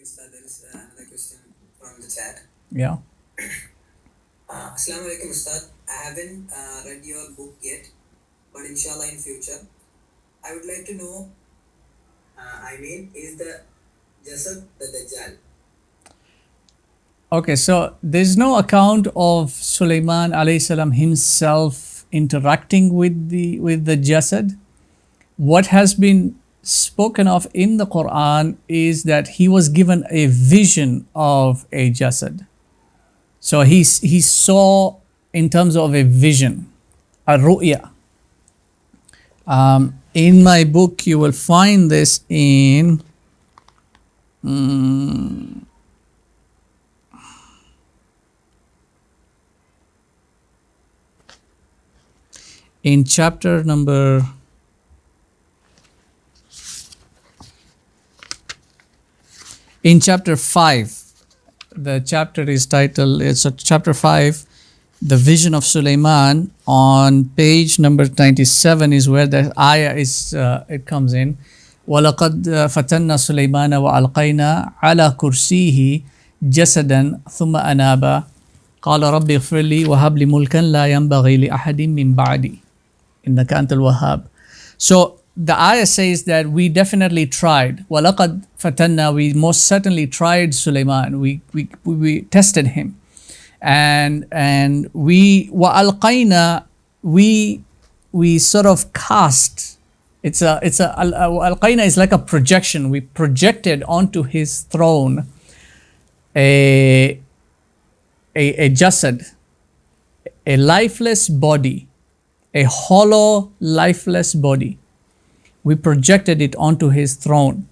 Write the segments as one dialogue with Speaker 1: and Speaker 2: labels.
Speaker 1: Ustad. There is another question from the chat.
Speaker 2: Yeah.
Speaker 1: Assalamu alaikum, Ustad. I haven't read your book yet, but inshallah in future. I would like to know, is the Jasad the Dajjal?
Speaker 2: Okay, so there's no account of Sulayman alayhi salam himself interacting with the Jasad. What has been spoken of in the Quran is that he was given a vision of a Jasad. So he saw in terms of a vision, a ru'ya. In my book, you will find this in in chapter number in chapter 5. The chapter is titled, it's a chapter 5, the vision of Sulayman. On page number 97 is where the ayah is, it comes in. وَلَقَدْ فَتَنَّا سُلَيْمَانَ وَأَلْقَيْنَا عَلَى كُرْسِيهِ جَسَدًا ثُمَّ أَنَابَ قال رب اغفر لي وهب لي ملكا لا ينبغي لأحد من بعدي إنك أنت الوهاب. So the ayah says that we definitely tried. وَلَقَدْ فَتَنَّا, we most certainly tried Sulayman. We tested him. And we وَأَلْقَيْنَا, we sort of cast. Alqaina is like a projection. We projected onto his throne a jasad, a lifeless body, a hollow, lifeless body. We projected it onto his throne.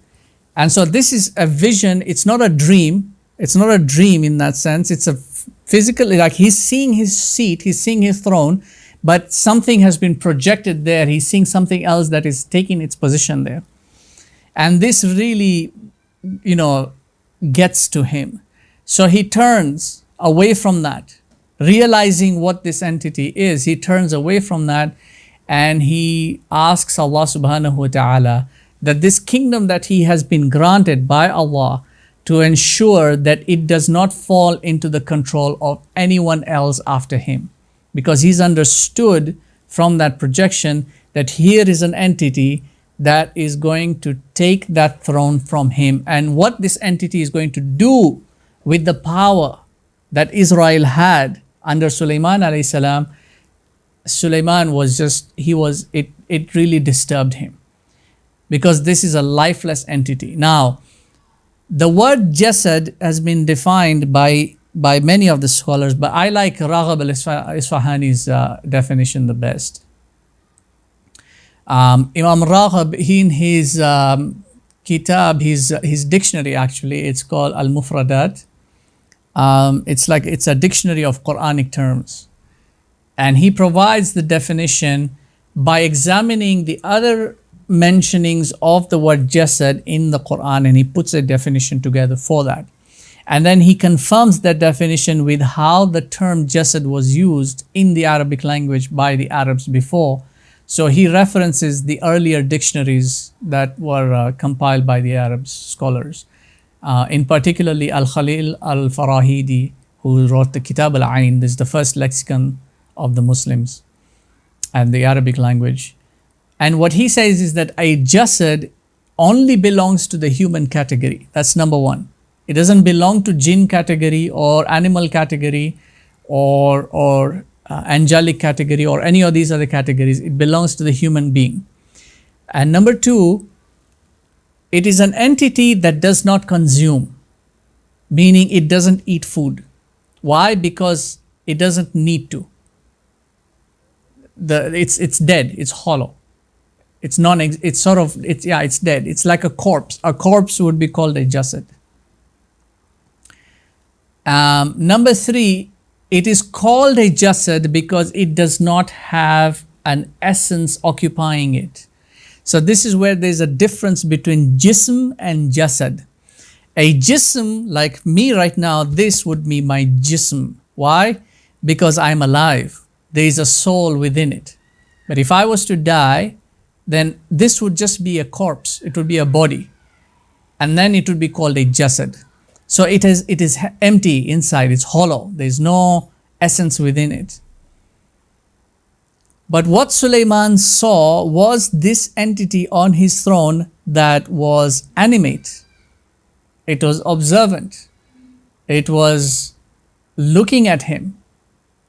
Speaker 2: And so this is a vision. It's not a dream. It's not a dream in that sense. It's a physical, like he's seeing his seat, he's seeing his throne, but something has been projected there. He's seeing something else that is taking its position there. And this really, gets to him. So he turns away from that, realizing what this entity is. He turns away from that and he asks Allah subhanahu wa ta'ala that this kingdom that he has been granted by Allah, to ensure that it does not fall into the control of anyone else after him. Because he's understood from that projection that here is an entity that is going to take that throne from him. And what this entity is going to do with the power that Israel had under Sulayman alayhi salam, Sulayman was just, it really disturbed him. Because this is a lifeless entity. Now, the word Jasad has been defined by many of the scholars, but I like Raghab al-Isfahani's definition the best. Imam Raghab, in his kitab, his dictionary actually, it's called Al-Mufradat. It's a dictionary of Quranic terms. And he provides the definition by examining the other mentionings of the word Jasad in the Quran, and he puts a definition together for that. And then he confirms that definition with how the term Jasad was used in the Arabic language by the Arabs before. So he references the earlier dictionaries that were compiled by the Arab scholars. In particularly Al-Khalil Al-Farahidi, who wrote the Kitab Al-Ain. This is the first lexicon of the Muslims and the Arabic language. And what he says is that a Jasad only belongs to the human category. That's number one. It doesn't belong to jinn category or animal category or angelic category or any of these other categories. It belongs to the human being. And number two, it is an entity that does not consume, meaning it doesn't eat food. Why? Because it doesn't need to. It's dead. It's hollow. It's dead. It's like a corpse. A corpse would be called a Jasad. Number three, it is called a Jasad because it does not have an essence occupying it. So this is where there's a difference between Jism and Jasad. A Jism, like me right now, this would be my Jism. Why? Because I'm alive. There is a soul within it. But if I was to die, then this would just be a corpse. It would be a body. and then it would be called a Jasad. So it is empty inside, it's hollow, there is no essence within it. But what Sulayman saw was this entity on his throne that was animate, it was observant, it was looking at him,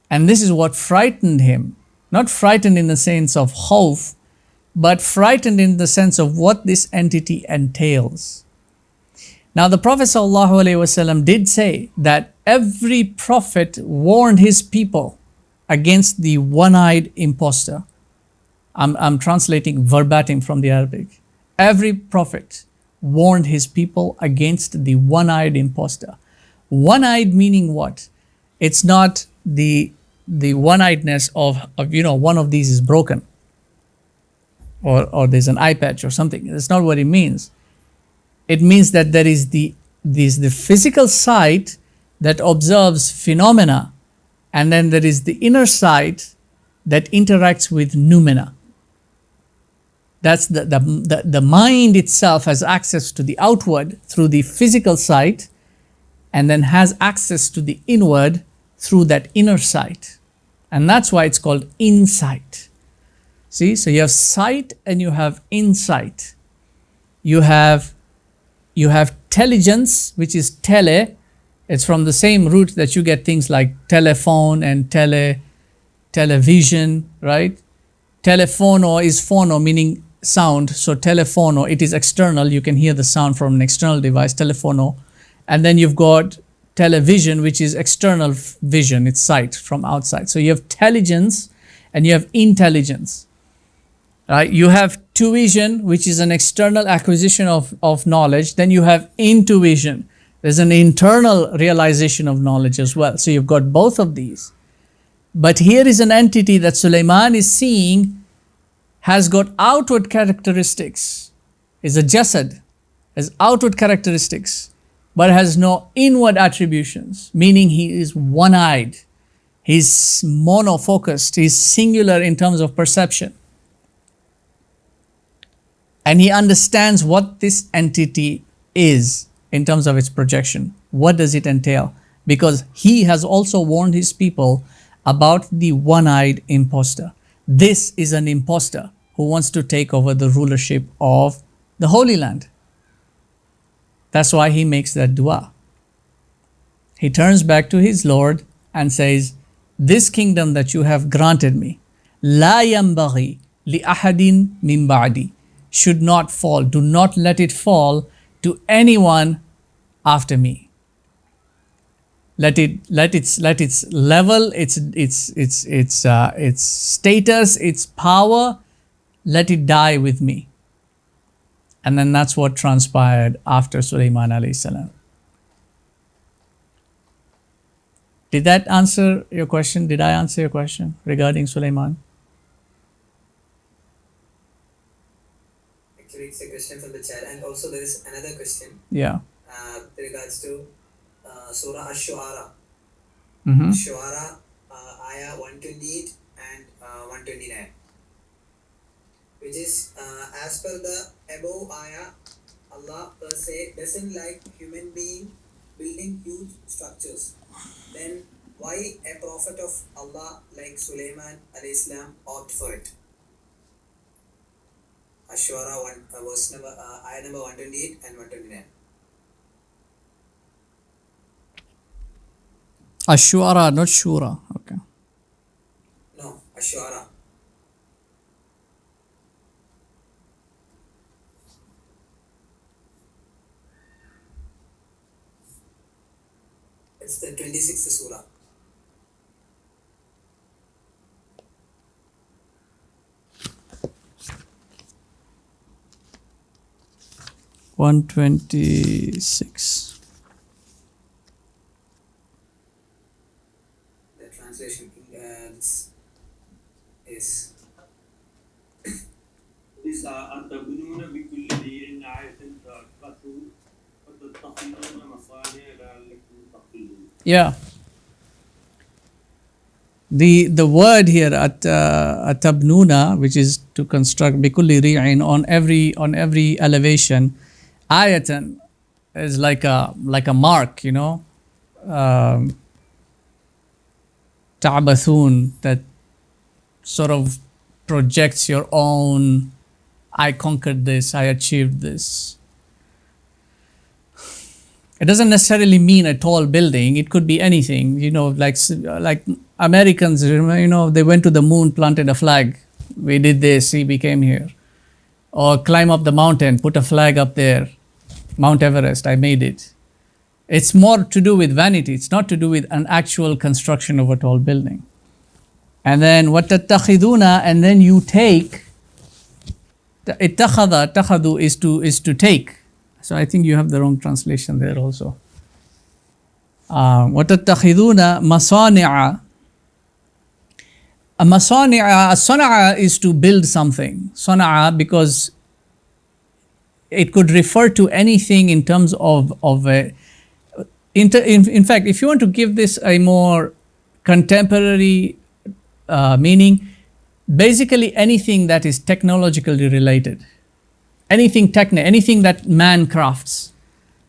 Speaker 2: and this is what frightened him. Not frightened in the sense of khawf, but frightened in the sense of what this entity entails. Now the Prophet ﷺ did say that every prophet warned his people against the one-eyed impostor. I'm translating verbatim from the Arabic. Every prophet warned his people against the one-eyed impostor. One-eyed meaning what? It's not the one-eyedness of one of these is broken, or there's an eye patch or something. That's not what it means. It means that there is the physical sight that observes phenomena, and then there is the inner sight that interacts with noumena. That's the mind itself has access to the outward through the physical sight, and then has access to the inward through that inner sight. And that's why it's called insight. See, so you have sight and you have insight. You have intelligence, which is tele. It's from the same root that you get things like telephone and television, right? Telephono is phono, meaning sound. So telephono, it is external. You can hear the sound from an external device, telephono. And then you've got television, which is external vision, it's sight from outside. So you have intelligence and you have intelligence, right? You have tuition, which is an external acquisition of knowledge. Then you have intuition. There's an internal realization of knowledge as well. So you've got both of these. But here is an entity that Sulayman is seeing has got outward characteristics, is a Jasad, has outward characteristics, but has no inward attributions, meaning he is one-eyed, he's mono-focused, he's singular in terms of perception. And he understands what this entity is in terms of its projection. What does it entail? Because he has also warned his people about the one-eyed impostor. This is an impostor who wants to take over the rulership of the Holy Land. That's why he makes that dua. He turns back to his Lord and says, this kingdom that you have granted me, la yambaghi li ahadin min ba'di, should not fall. Do not let it fall to anyone after me. Let its level, its status, its power, let it die with me. And then that's what transpired after Sulayman alayhi salam. Did that answer your question? Did I answer your question regarding Sulayman?
Speaker 1: Actually, it's a question from the chat, and also there is another question.
Speaker 2: Yeah.
Speaker 1: With regards to Surah Ash-Shu'ara.
Speaker 2: Mm-hmm.
Speaker 1: Shu'ara, ayah 128 and 129. Which is, as per the above ayah, Allah per se doesn't like human being building huge structures. Then why a prophet of Allah like Sulayman alayhi salam opt for it? Ash-Shu'ara verse number, ayah number 128 and 129.
Speaker 2: Ash-Shu'ara, not Shura. Okay.
Speaker 1: No, Ash-Shu'ara. It's the 26th surah.
Speaker 2: $126.
Speaker 1: The translation is
Speaker 3: أتبنون بكل ريع آية تعرفون وتتخذون مصانع لعلكم تعقلون.
Speaker 2: Yeah. The word here atabnuna, which is to construct bikulli ri'in, on every elevation, ayatan, is like a mark, ta'bathun, that sort of projects your own, I conquered this, I achieved this. It doesn't necessarily mean a tall building. It could be anything, like Americans, they went to the moon, planted a flag. We did this, we came here. Or climb up the mountain, put a flag up there. Mount Everest, I made it. It's more to do with vanity. It's not to do with an actual construction of a tall building. And then وَتَتَّخِذُونَ, and then you take. اتَّخَذُ is to take. So I think you have the wrong translation there also. وَتَتَّخِذُونَ مَصَانِعَ. A sana'a is to build something. Sana'a, because it could refer to anything in terms of in fact, if you want to give this a more contemporary meaning, basically anything that is technologically related, anything that man crafts.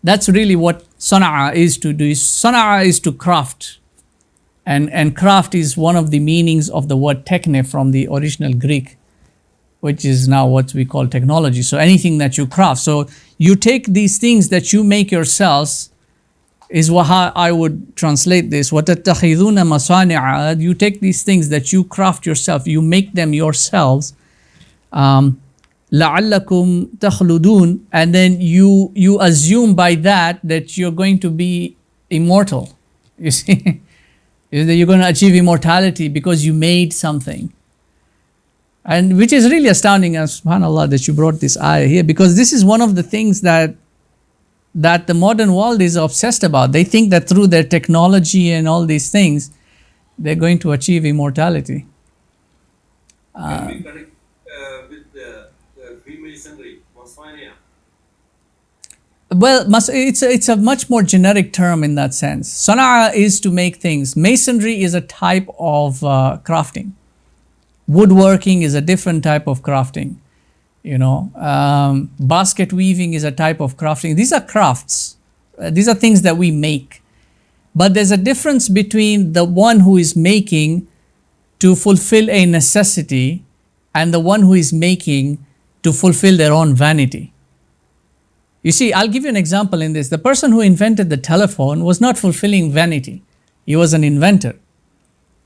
Speaker 2: That's really what sana'a is to do. Sana'a is to craft. And craft is one of the meanings of the word techne from the original Greek, which is now what we call technology. So anything that you craft. So you take these things that you make yourselves, is how I would translate this. وَتَتَّخِذُونَ مَصَانِعَ. You take these things that you craft yourself, you make them yourselves. لَعَلَّكُمْ تَخْلُدُونَ. And then you assume by that you're going to be immortal. You see? You're going to achieve immortality because you made something. And which is really astounding, subhanAllah, that you brought this ayah here, because this is one of the things that the modern world is obsessed about. They think that through their technology and all these things, they're going to achieve immortality.
Speaker 3: Can we connect with the Freemasonry, Masonic?
Speaker 2: Well, it's a much more generic term in that sense. Sana'a is to make things. Masonry is a type of crafting. Woodworking is a different type of crafting. Basket weaving is a type of crafting. These are crafts. These are things that we make. But there's a difference between the one who is making to fulfill a necessity and the one who is making to fulfill their own vanity. You see, I'll give you an example in this. The person who invented the telephone was not fulfilling vanity. He was an inventor.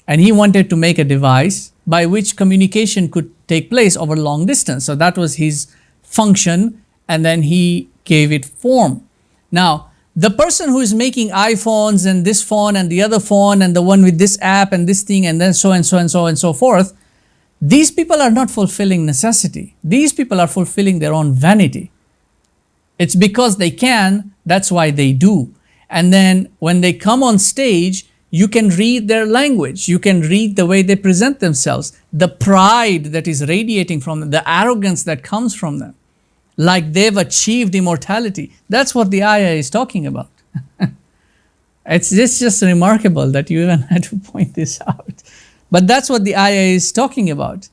Speaker 2: And he wanted to make a device by which communication could take place over long distance. So that was his function, and then he gave it form. Now, the person who is making iPhones and this phone and the other phone and the one with this app and this thing and then so and so and so and so forth, these people are not fulfilling necessity. These people are fulfilling their own vanity. It's because they can, that's why they do. And then when they come on stage, you can read their language. You can read the way they present themselves, the pride that is radiating from them, the arrogance that comes from them, like they've achieved immortality. That's what the ayah is talking about. It's just remarkable that you even had to point this out. But that's what the ayah is talking about.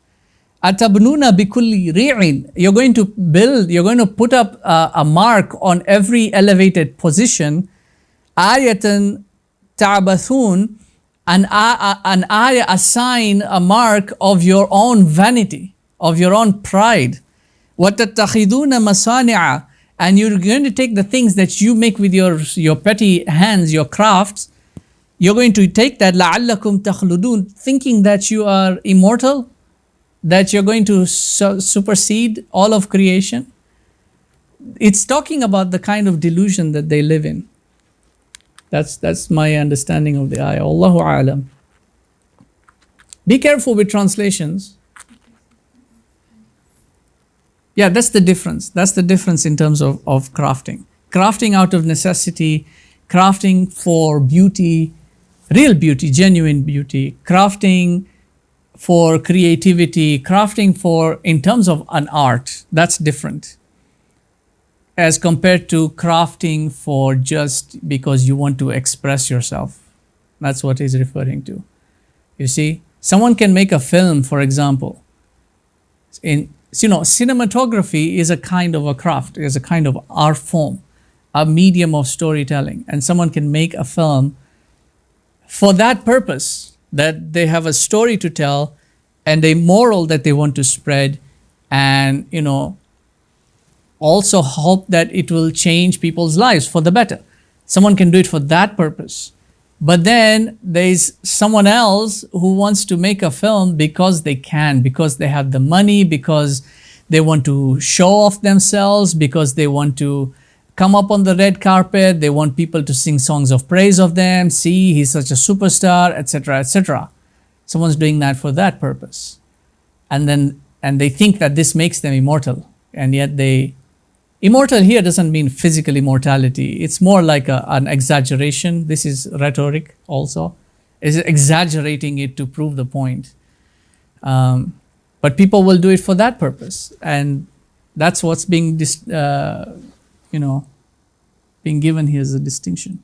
Speaker 2: Atabnuna bikulli ri'in. You're going to build, you're going to put up a mark on every elevated position. Ayatan ta'bathun, an ayah, a sign, a mark of your own vanity, of your own pride. وَتَتَّخِذُونَ مَصَانِعَ. And you're going to take the things that you make with your petty hands, your crafts. You're going to take that لَعَلَّكُمْ تَخْلُدُونَ, thinking that you are immortal, that you're going to supersede all of creation. It's talking about the kind of delusion that they live in. That's my understanding of the ayah. Allahu a'lam. Be careful with translations. Yeah, that's the difference. That's the difference in terms of crafting. Crafting out of necessity, crafting for beauty, real beauty, genuine beauty, crafting for creativity, crafting for, in terms of an art, that's different. As compared to crafting for just because you want to express yourself. That's what he's referring to. You see, someone can make a film, for example. Cinematography is a kind of a craft, is a kind of art form. a medium of storytelling, and someone can make a film for that purpose, that they have a story to tell and a moral that they want to spread, and also hope that it will change people's lives for the better. Someone can do it for that purpose. But then there's someone else who wants to make a film because they can, because they have the money, because they want to show off themselves, because they want to come up on the red carpet, they want people to sing songs of praise of them, see, he's such a superstar, etc., etc. Someone's doing that for that purpose. And they think that this makes them immortal. And yet immortal here doesn't mean physical immortality. It's more like an exaggeration. This is rhetoric also. It's exaggerating it to prove the point. But people will do it for that purpose. And that's what's being given here as a distinction.